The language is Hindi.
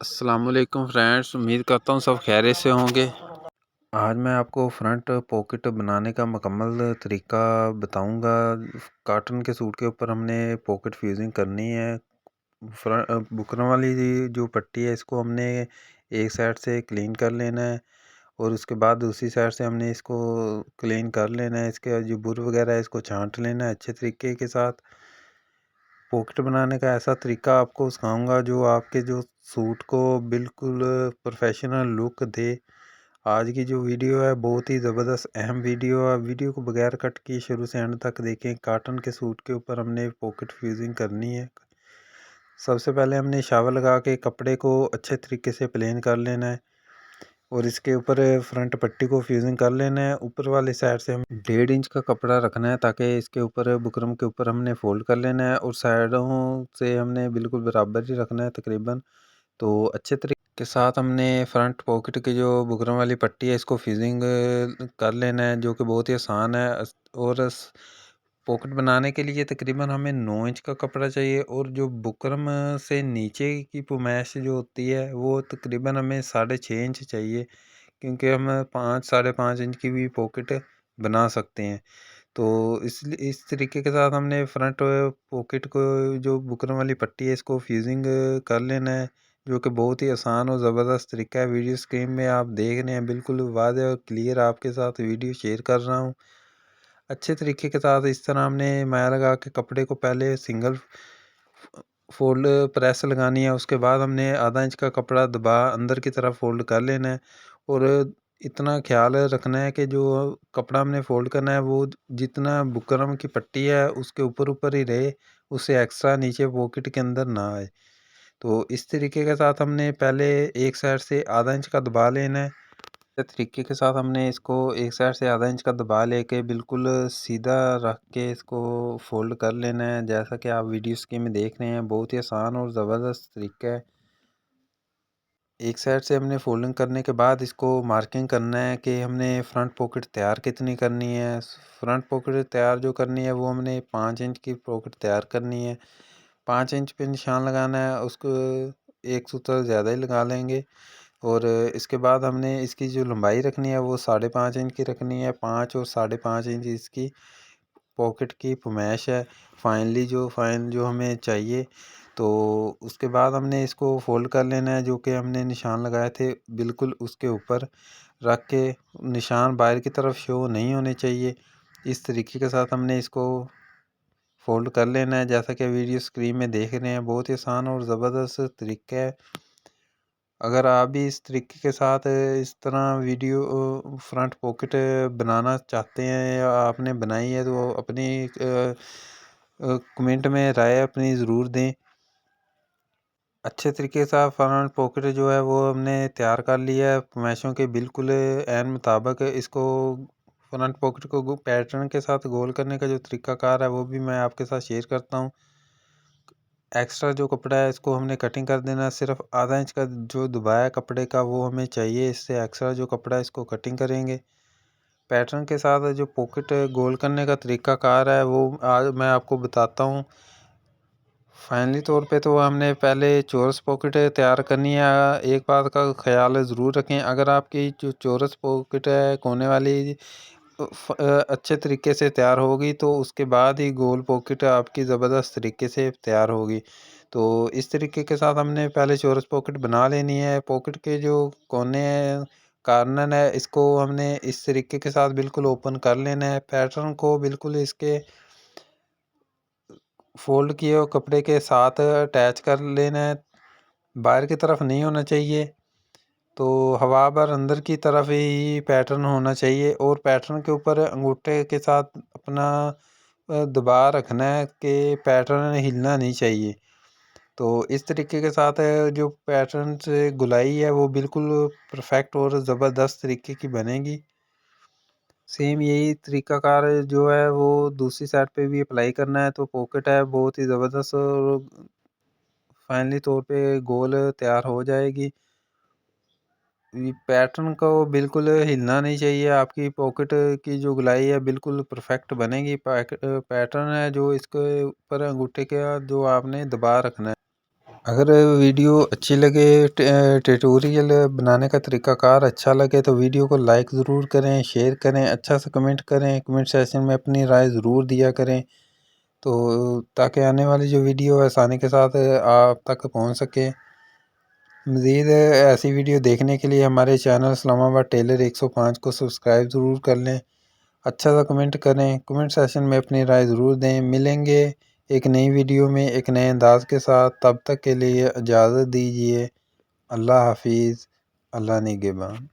अस्सलामुअलैकुम फ्रेंड्स, उम्मीद करता हूँ सब खैरियत से होंगे। आज मैं आपको फ्रंट पॉकेट बनाने का मुकम्मल तरीका बताऊंगा। कॉटन के सूट के ऊपर हमने पॉकेट फ्यूजिंग करनी है। बुकरम वाली जो पट्टी है इसको हमने एक साइड से क्लीन कर लेना है और उसके बाद दूसरी साइड से हमने इसको क्लीन कर लेना है। इसके जो बुर वगैरह है इसको छांट लेना है अच्छे तरीके के साथ। पॉकेट बनाने का ऐसा तरीका आपको सिखाऊंगा जो आपके जो सूट को बिल्कुल प्रोफेशनल लुक दे। आज की जो वीडियो है बहुत ही ज़बरदस्त अहम वीडियो है। वीडियो को बगैर कट किए शुरू से एंड तक देखें। कॉटन के सूट के ऊपर हमने पॉकेट फ्यूजिंग करनी है। सबसे पहले हमने शावर लगा के कपड़े को अच्छे तरीके से प्लेन कर लेना है और इसके ऊपर फ्रंट पट्टी को फ्यूजिंग कर लेना है। ऊपर वाली साइड से हम 1.5 इंच का कपड़ा रखना है ताकि इसके ऊपर बुकरम के ऊपर हमने फोल्ड कर लेना है और साइडों से हमने बिल्कुल बराबर ही रखना है तकरीबन। तो अच्छे तरीके के साथ हमने फ्रंट पॉकेट की जो बुकरम वाली पट्टी है इसको फ्यूजिंग कर लेना है, जो कि बहुत ही आसान है। और पॉकेट बनाने के लिए तकरीबन हमें 9 इंच का कपड़ा चाहिए और जो बुकरम से नीचे की पुमैश जो होती है वो तकरीबन हमें 6.5 इंच चाहिए, क्योंकि हम 5-5.5 इंच की भी पॉकेट बना सकते हैं। तो इसलिए इस तरीके के साथ हमने फ्रंट पॉकेट को जो बुकरम वाली पट्टी है इसको फ्यूजिंग कर लेना है, जो कि बहुत ही आसान और ज़बरदस्त तरीका है। वीडियो स्क्रीन में आप देख रहे हैं, बिल्कुल वाज़ेह और क्लियर आपके साथ वीडियो शेयर कर रहा हूँ। अच्छे तरीके के साथ इस तरह हमने माया लगा के कपड़े को पहले सिंगल फोल्ड प्रेस लगानी है। उसके बाद हमने आधा इंच का कपड़ा दबा अंदर की तरफ फोल्ड कर लेना है और इतना ख्याल रखना है कि जो कपड़ा हमने फोल्ड करना है वो जितना बुकरम की पट्टी है उसके ऊपर ऊपर ही रहे, उससे एक्स्ट्रा नीचे पॉकेट के अंदर ना आए। तो इस तरीके के साथ हमने पहले एक साइड से आधा इंच का दबा लेना है। इस तरीके के साथ हमने इसको एक साइड से आधा इंच का दबा लेके बिल्कुल सीधा रख के इसको फोल्ड कर लेना है। जैसा कि आप वीडियो स्क्रीन में देख रहे हैं, बहुत ही आसान और ज़बरदस्त तरीका है। एक साइड से हमने फोल्डिंग करने के बाद इसको मार्किंग करना है कि हमने फ्रंट पॉकेट तैयार कितनी करनी है। फ्रंट पॉकेट तैयार जो करनी है वो हमने 5 इंच की पॉकेट तैयार करनी है। 5 इंच पे निशान लगाना है, उसको एक सूत्र ज़्यादा ही लगा लेंगे। और इसके बाद हमने इसकी जो लंबाई रखनी है वो 5.5 इंच की रखनी है। 5 और 5.5 इंच इसकी पॉकेट की फरमाइश है, फाइनल जो हमें चाहिए। तो उसके बाद हमने इसको फोल्ड कर लेना है, जो कि हमने निशान लगाए थे बिल्कुल उसके ऊपर रख के। निशान बाहर की तरफ शो नहीं होने चाहिए। इस तरीके के साथ हमने इसको फोल्ड कर लेना है। जैसा कि वीडियो स्क्रीन में देख रहे हैं, बहुत ही आसान और ज़बरदस्त तरीका है। अगर आप भी इस तरीके के साथ इस तरह वीडियो फ्रंट पॉकेट बनाना चाहते हैं या आपने बनाई है तो अपनी कमेंट में राय अपनी ज़रूर दें। अच्छे तरीके से फ्रंट पॉकेट जो है वो हमने तैयार कर लिया है फरमाइशों के बिल्कुल ऐन मुताबिक। इसको फ्रंट पॉकेट को पैटर्न के साथ गोल करने का जो तरीकाकार है वो भी मैं आपके साथ शेयर करता हूँ। एक्स्ट्रा जो कपड़ा है इसको हमने कटिंग कर देना है। सिर्फ आधा इंच का जो दबाया कपड़े का वो हमें चाहिए, इससे एक्स्ट्रा जो कपड़ा है इसको कटिंग करेंगे। पैटर्न के साथ जो पॉकेट गोल करने का तरीकाकार है वो आज मैं आपको बताता हूँ। फाइनली तौर पे तो हमने पहले चौरस पॉकेट तैयार करनी है। एक बात का ख्याल ज़रूर रखें, अगर आपकी जो चौरस पॉकेट है कोने वाली अच्छे तरीके से तैयार होगी तो उसके बाद ही गोल पॉकेट आपकी ज़बरदस्त तरीके से तैयार होगी। तो इस तरीके के साथ हमने पहले चौरस पॉकेट बना लेनी है। पॉकेट के जो कोने हैं कार्नर है इसको हमने इस तरीके के साथ बिल्कुल ओपन कर लेना है। पैटर्न को बिल्कुल इसके फोल्ड किए हुए कपड़े के साथ अटैच कर लेना है, बाहर की तरफ नहीं होना चाहिए। तो हवा भर अंदर की तरफ ही पैटर्न होना चाहिए और पैटर्न के ऊपर अंगूठे के साथ अपना दबा रखना है कि पैटर्न हिलना नहीं चाहिए। तो इस तरीके के साथ जो पैटर्न से गुलाई है वो बिल्कुल परफेक्ट और ज़बरदस्त तरीके की बनेगी। सेम यही तरीकाकार जो है वो दूसरी साइड पे भी अप्लाई करना है। तो पॉकेट है बहुत ही ज़बरदस्त और फाइनली तौर पे गोल तैयार हो जाएगी। पैटर्न को बिल्कुल हिलना नहीं चाहिए। आपकी पॉकेट की जो गुलाई है बिल्कुल परफेक्ट बनेगी। पैटर्न है जो इसके ऊपर अंगूठे का जो आपने दबा रखना है। अगर वीडियो अच्छी लगे, ट्यूटोरियल बनाने का तरीक़ाकार अच्छा लगे तो वीडियो को लाइक ज़रूर करें, शेयर करें, अच्छा सा कमेंट करें, कमेंट सेक्शन में अपनी राय ज़रूर दिया करें, तो ताकि आने वाली जो वीडियो है आसानी के साथ आप तक पहुंच सके। मज़ीद ऐसी वीडियो देखने के लिए हमारे चैनल इस्लामाबाद टेलर 105 को सब्सक्राइब ज़रूर कर लें। अच्छा सा कमेंट करें, कमेंट सेशन में अपनी राय ज़रूर दें। मिलेंगे एक नई वीडियो में एक नए अंदाज के साथ, तब तक के लिए इजाज़त दीजिए। अल्लाह हाफिज़, अल्लाह निगहबान।